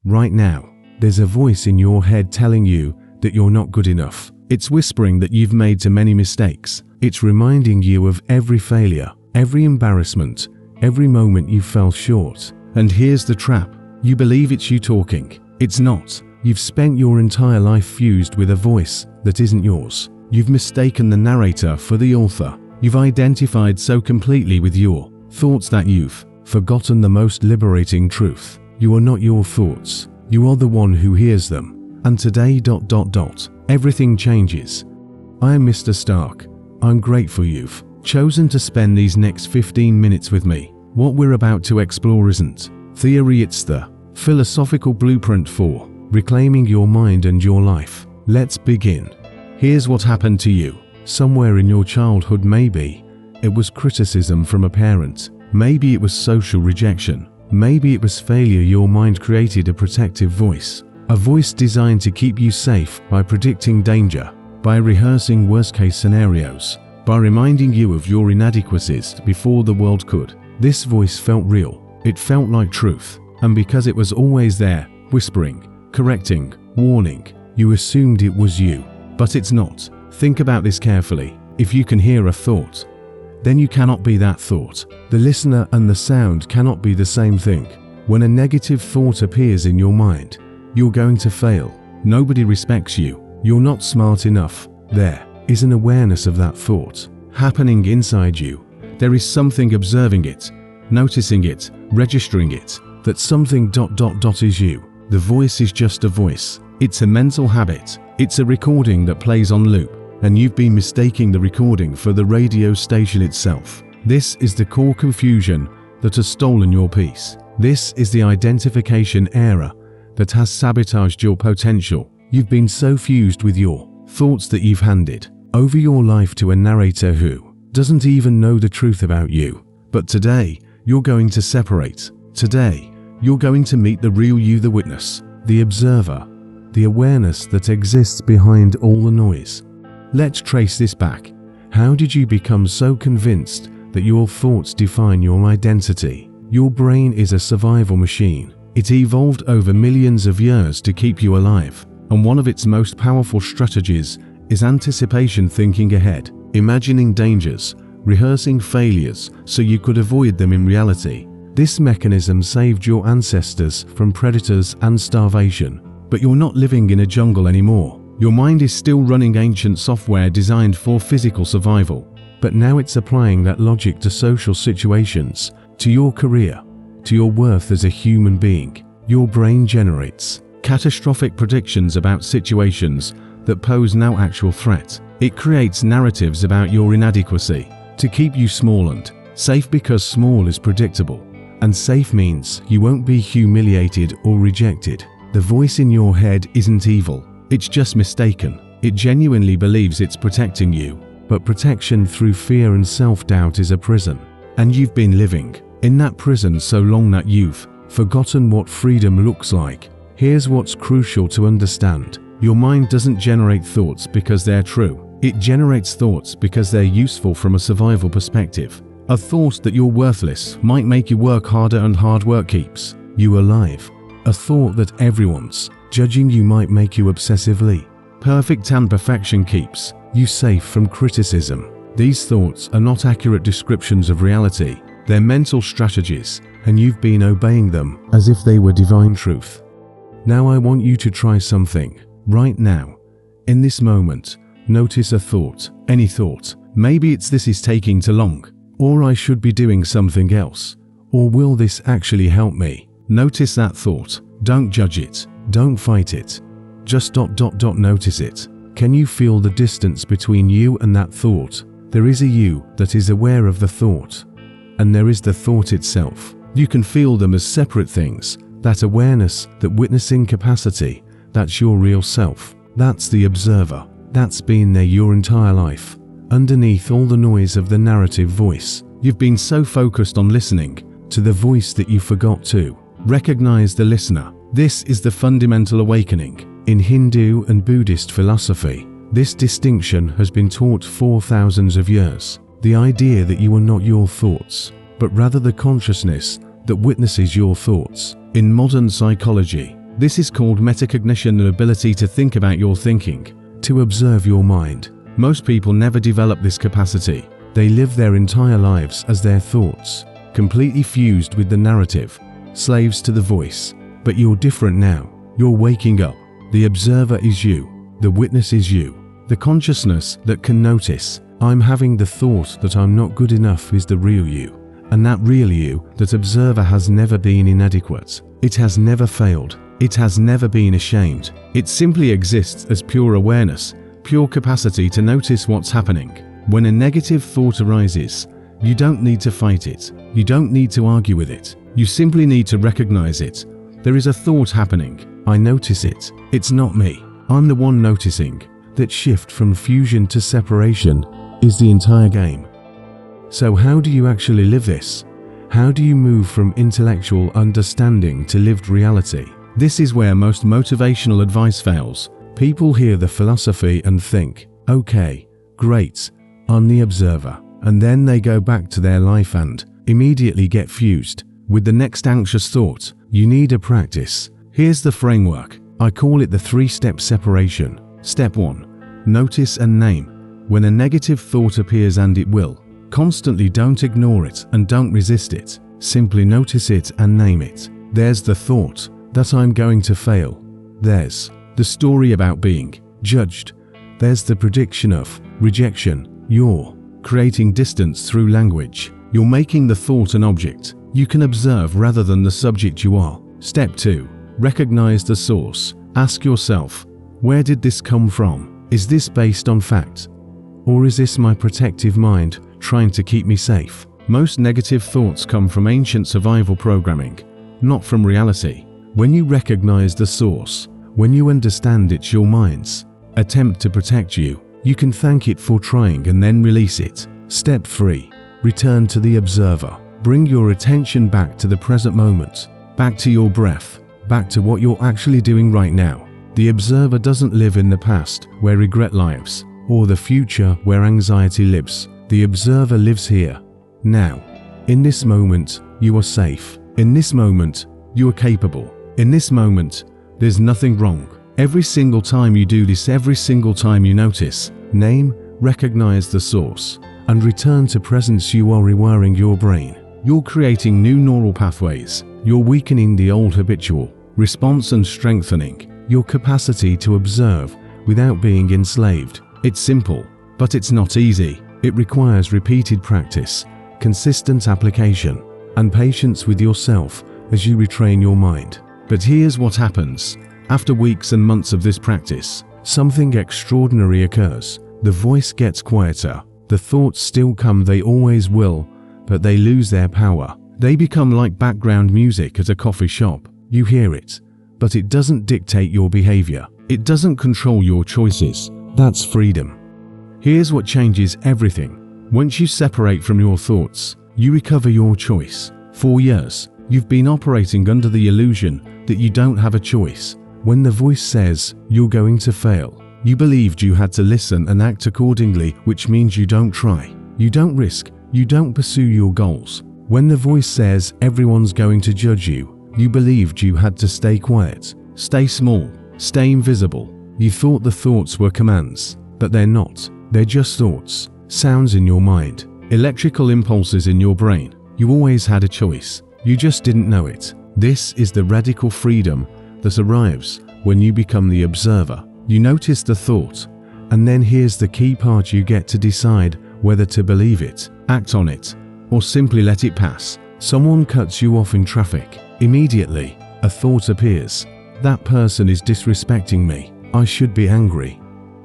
Right now, there's a voice in your head telling you that you're not good enough. It's whispering that you've made too many mistakes. It's reminding you of every failure, every embarrassment, every moment you fell short. And here's the trap. You believe it's you talking. It's not. You've spent your entire life fused with a voice that isn't yours. You've mistaken the narrator for the author. You've identified so completely with your thoughts that you've forgotten the most liberating truth. You are not your thoughts. You are the one who hears them. And today ... everything changes. I am Mr. Stark. I'm grateful you've chosen to spend these next 15 minutes with me. What we're about to explore isn't theory, it's the philosophical blueprint for reclaiming your mind and your life. Let's begin. Here's what happened to you. Somewhere in your childhood, maybe it was criticism from a parent. Maybe it was social rejection. Maybe it was failure. Your mind created a protective voice. A voice designed to keep you safe by predicting danger, by rehearsing worst-case scenarios, by reminding you of your inadequacies before the world could. This voice felt real. It felt like truth. And because it was always there, whispering, correcting, warning, you assumed it was you. But it's not. Think about this carefully. If you can hear a thought, then you cannot be that thought. The listener and the sound cannot be the same thing. When a negative thought appears in your mind, you're going to fail. Nobody respects you. You're not smart enough. There is an awareness of that thought happening inside you. There is something observing it, noticing it, registering it, that something ... is you. The voice is just a voice. It's a mental habit. It's a recording that plays on loop, and you've been mistaking the recording for the radio station itself. This is the core confusion that has stolen your peace. This is the identification error that has sabotaged your potential. You've been so fused with your thoughts that you've handed over your life to a narrator who doesn't even know the truth about you. But today, you're going to separate. Today, you're going to meet the real you, the witness, the observer, the awareness that exists behind all the noise. Let's trace this back. How did you become so convinced that your thoughts define your identity? Your brain is a survival machine. It evolved over millions of years to keep you alive, and one of its most powerful strategies is anticipation, thinking ahead, imagining dangers, rehearsing failures so you could avoid them in reality. This mechanism saved your ancestors from predators and starvation. But you're not living in a jungle anymore. Your mind is still running ancient software designed for physical survival. But now it's applying that logic to social situations, to your career, to your worth as a human being. Your brain generates catastrophic predictions about situations that pose no actual threat. It creates narratives about your inadequacy to keep you small and safe, because small is predictable. And safe means you won't be humiliated or rejected. The voice in your head isn't evil. It's just mistaken. It genuinely believes it's protecting you. But protection through fear and self-doubt is a prison. And you've been living in that prison so long that you've forgotten what freedom looks like. Here's what's crucial to understand. Your mind doesn't generate thoughts because they're true. It generates thoughts because they're useful from a survival perspective. A thought that you're worthless might make you work harder, and hard work keeps you alive. A thought that everyone's judging you might make you obsessively perfect, and perfection keeps you safe from criticism. These thoughts are not accurate descriptions of reality. They're mental strategies, and you've been obeying them as if they were divine truth. Now I want you to try something. Right now, in this moment, notice a thought, any thought. Maybe it's "this is taking too long," or "I should be doing something else," or "will this actually help me?" Notice that thought. Don't judge it. Don't fight it. Just ... notice it. Can you feel the distance between you and that thought? There is a you that is aware of the thought, and there is the thought itself. You can feel them as separate things. That awareness, that witnessing capacity, that's your real self. That's the observer. That's been there your entire life. Underneath all the noise of the narrative voice, you've been so focused on listening to the voice that you forgot to recognize the listener. This is the fundamental awakening. In Hindu and Buddhist philosophy, this distinction has been taught for thousands of years. The idea that you are not your thoughts, but rather the consciousness that witnesses your thoughts. In modern psychology, This is called metacognition, the ability to think about your thinking, to observe your mind. Most people never develop this capacity. They live their entire lives as their thoughts, completely fused with the narrative, slaves to the voice. But you're different now. You're waking up. The observer is you. The witness is you. The consciousness that can notice, I'm having the thought that I'm not good enough, is the real you. And that real you, that observer, has never been inadequate. It has never failed. It has never been ashamed. It simply exists as pure awareness, pure capacity to notice what's happening. When a negative thought arises, you don't need to fight it. You don't need to argue with it. You simply need to recognize it. There is a thought happening. I notice it. It's not me. I'm the one noticing. That shift from fusion to separation is the entire game. So how do you actually live this? How do you move from intellectual understanding to lived reality? This is where most motivational advice fails. People hear the philosophy and think, okay, great, I'm the observer. And then they go back to their life and immediately get fused with the next anxious thought. You need a practice. Here's the framework. I call it the 3-step separation. Step 1. Notice and name. When a negative thought appears, and it will, constantly don't ignore it and don't resist it. Simply notice it and name it. There's the thought that I'm going to fail. There's the story about being judged. There's the prediction of rejection. You're creating distance through language. You're making the thought an object you can observe rather than the subject you are. Step 2. Recognize the source. Ask yourself, where did this come from? Is this based on fact? Or is this my protective mind trying to keep me safe? Most negative thoughts come from ancient survival programming, not from reality. When you recognize the source, when you understand it's your mind's attempt to protect you, you can thank it for trying and then release it. Step 3. Return to the observer. Bring your attention back to the present moment, back to your breath, back to what you're actually doing right now. The observer doesn't live in the past, where regret lives, or the future, where anxiety lives. The observer lives here, now. In this moment, you are safe. In this moment, you are capable. In this moment, there's nothing wrong. Every single time you do this, every single time you notice, name, recognize the source, and return to presence, you are rewiring your brain. You're creating new neural pathways. You're weakening the old habitual response and strengthening your capacity to observe without being enslaved. It's simple, but it's not easy. It requires repeated practice, consistent application, and patience with yourself as you retrain your mind. But here's what happens. After weeks and months of this practice, something extraordinary occurs. The voice gets quieter. The thoughts still come, they always will, but they lose their power. They become like background music at a coffee shop. You hear it, but it doesn't dictate your behavior. It doesn't control your choices. That's freedom. Here's what changes everything. Once you separate from your thoughts, you recover your choice. For years, you've been operating under the illusion that you don't have a choice. When the voice says you're going to fail, you believed you had to listen and act accordingly, which means you don't try, you don't risk, you don't pursue your goals. When the voice says everyone's going to judge you, you believed you had to stay quiet, stay small, stay invisible. You thought the thoughts were commands, but they're not. They're just thoughts, sounds in your mind, electrical impulses in your brain. You always had a choice. You just didn't know it. This is the radical freedom that arrives when you become the observer. You notice the thought, and then here's the key part: you get to decide whether to believe it, act on it, or simply let it pass. Someone cuts you off in traffic. Immediately, a thought appears. That person is disrespecting me. I should be angry.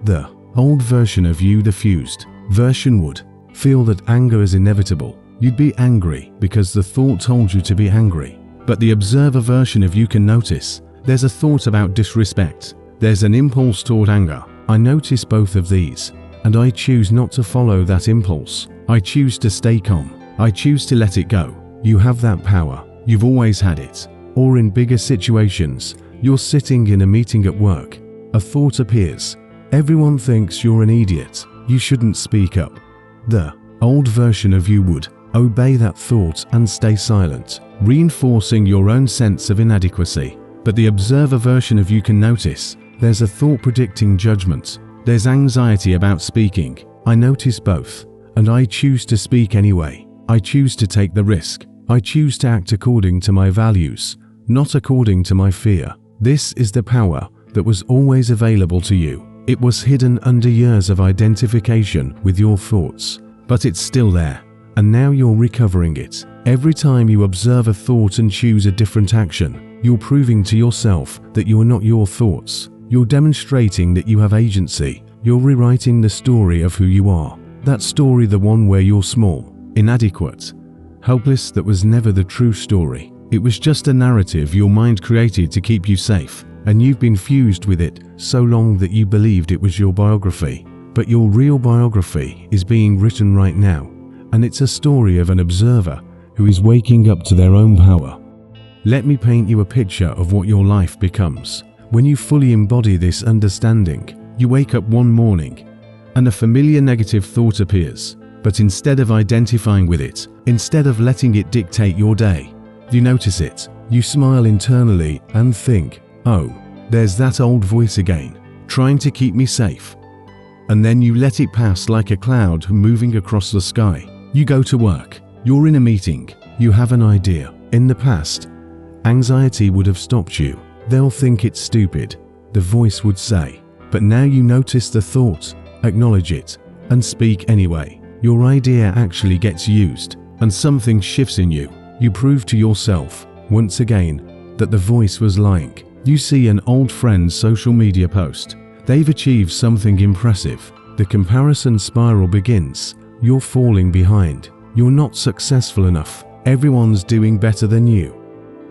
The old version of you, the fused version, would feel that anger is inevitable. You'd be angry because the thought told you to be angry. But the observer version of you can notice there's a thought about disrespect. There's an impulse toward anger. I notice both of these, and I choose not to follow that impulse. I choose to stay calm. I choose to let it go. You have that power. You've always had it. Or in bigger situations, you're sitting in a meeting at work. A thought appears. Everyone thinks you're an idiot. You shouldn't speak up. The old version of you would obey that thought and stay silent, reinforcing your own sense of inadequacy. But the observer version of you can notice there's a thought predicting judgment. There's anxiety about speaking. I notice both, and I choose to speak anyway. I choose to take the risk. I choose to act according to my values, not according to my fear. This is the power that was always available to you. It was hidden under years of identification with your thoughts, but it's still there, and now you're recovering it. Every time you observe a thought and choose a different action, you're proving to yourself that you're not your thoughts. You're demonstrating that you have agency. You're rewriting the story of who you are. That story, the one where you're small, inadequate, helpless, that was never the true story. It was just a narrative your mind created to keep you safe, and you've been fused with it so long that you believed it was your biography. But your real biography is being written right now, and it's a story of an observer who is waking up to their own power. Let me paint you a picture of what your life becomes. When you fully embody this understanding, you wake up one morning and a familiar negative thought appears. But instead of identifying with it, instead of letting it dictate your day, you notice it. You smile internally and think, oh, there's that old voice again, trying to keep me safe. And then you let it pass like a cloud moving across the sky. You go to work. You're in a meeting. You have an idea. In the past, anxiety would have stopped you. They'll think it's stupid, the voice would say. But now you notice the thought, acknowledge it, and speak anyway. Your idea actually gets used, and something shifts in you. You prove to yourself, once again, that the voice was lying. You see an old friend's social media post. They've achieved something impressive. The comparison spiral begins. You're falling behind. You're not successful enough. Everyone's doing better than you.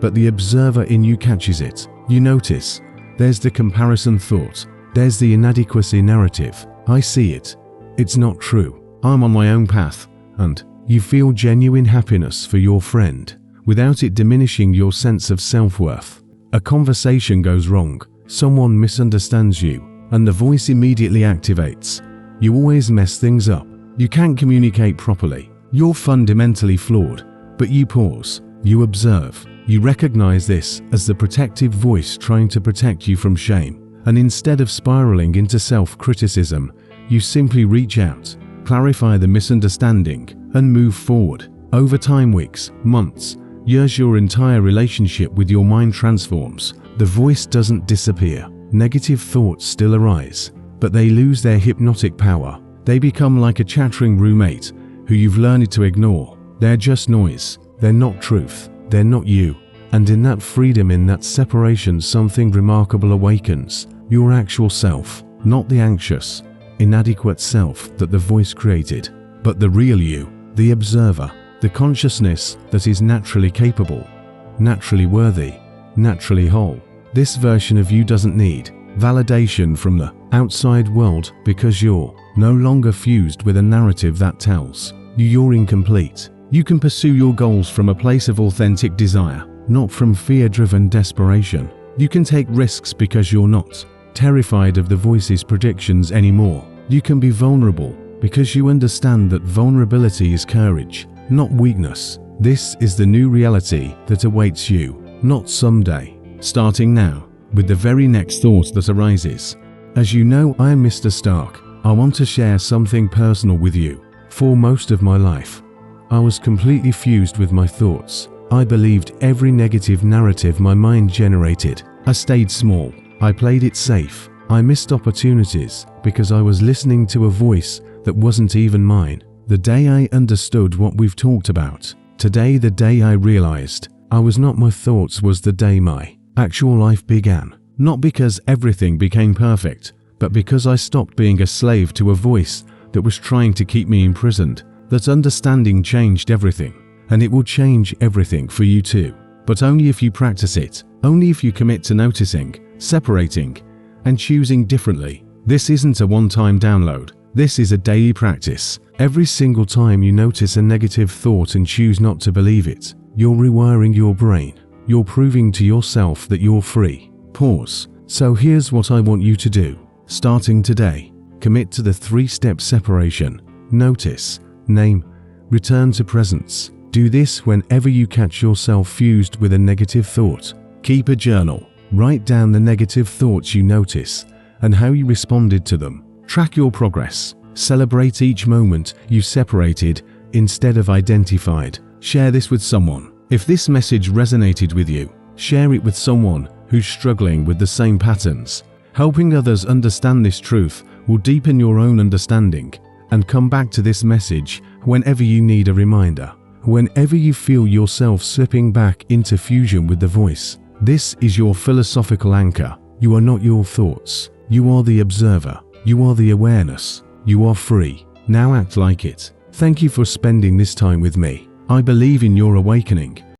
But the observer in you catches it. You notice, there's the comparison thought. There's the inadequacy narrative. I see it. It's not true. I'm on my own path. And you feel genuine happiness for your friend, without it diminishing your sense of self-worth. A conversation goes wrong. Someone misunderstands you, and the voice immediately activates. You always mess things up. You can't communicate properly. You're fundamentally flawed. But you pause. You observe. You recognize this as the protective voice trying to protect you from shame. And instead of spiraling into self-criticism, you simply reach out, clarify the misunderstanding, and move forward. Over time, weeks, months, years, your entire relationship with your mind transforms. The voice doesn't disappear. Negative thoughts still arise, but they lose their hypnotic power. They become like a chattering roommate who you've learned to ignore. They're just noise. They're not truth. They're not you. And in that freedom, in that separation, something remarkable awakens. Your actual self, not the anxious, inadequate self that the voice created, but the real you, the observer, the consciousness that is naturally capable, naturally worthy, naturally whole. This version of you doesn't need validation from the outside world because you're no longer fused with a narrative that tells you you're incomplete. You can pursue your goals from a place of authentic desire, not from fear-driven desperation. You can take risks because you're not terrified of the voice's predictions anymore. You can be vulnerable because you understand that vulnerability is courage, not weakness. This is the new reality that awaits you, not someday. Starting now, with the very next thought that arises. As you know, I am Mr. Stark. I want to share something personal with you. For most of my life, I was completely fused with my thoughts. I believed every negative narrative my mind generated. I stayed small. I played it safe. I missed opportunities because I was listening to a voice that wasn't even mine. The day I understood what we've talked about, today, the day I realized I was not my thoughts, was the day my actual life began. Not because everything became perfect, but because I stopped being a slave to a voice that was trying to keep me imprisoned. That understanding changed everything, and it will change everything for you too. But only if you practice it, only if you commit to noticing, separating, and choosing differently. This isn't a one-time download. This is a daily practice. Every single time you notice a negative thought and choose not to believe it, you're rewiring your brain. You're proving to yourself that you're free. Pause. So here's what I want you to do. Starting today, commit to the 3-step separation. Notice, name, return to presence. Do this whenever you catch yourself fused with a negative thought. Keep a journal. Write down the negative thoughts you notice and how you responded to them. Track your progress. Celebrate each moment you separated instead of identified. Share this with someone. If this message resonated with you, share it with someone who's struggling with the same patterns. Helping others understand this truth will deepen your own understanding, and come back to this message whenever you need a reminder. Whenever you feel yourself slipping back into fusion with the voice, this is your philosophical anchor. You are not your thoughts. You are the observer. You are the awareness. You are free. Now act like it. Thank you for spending this time with me. I believe in your awakening.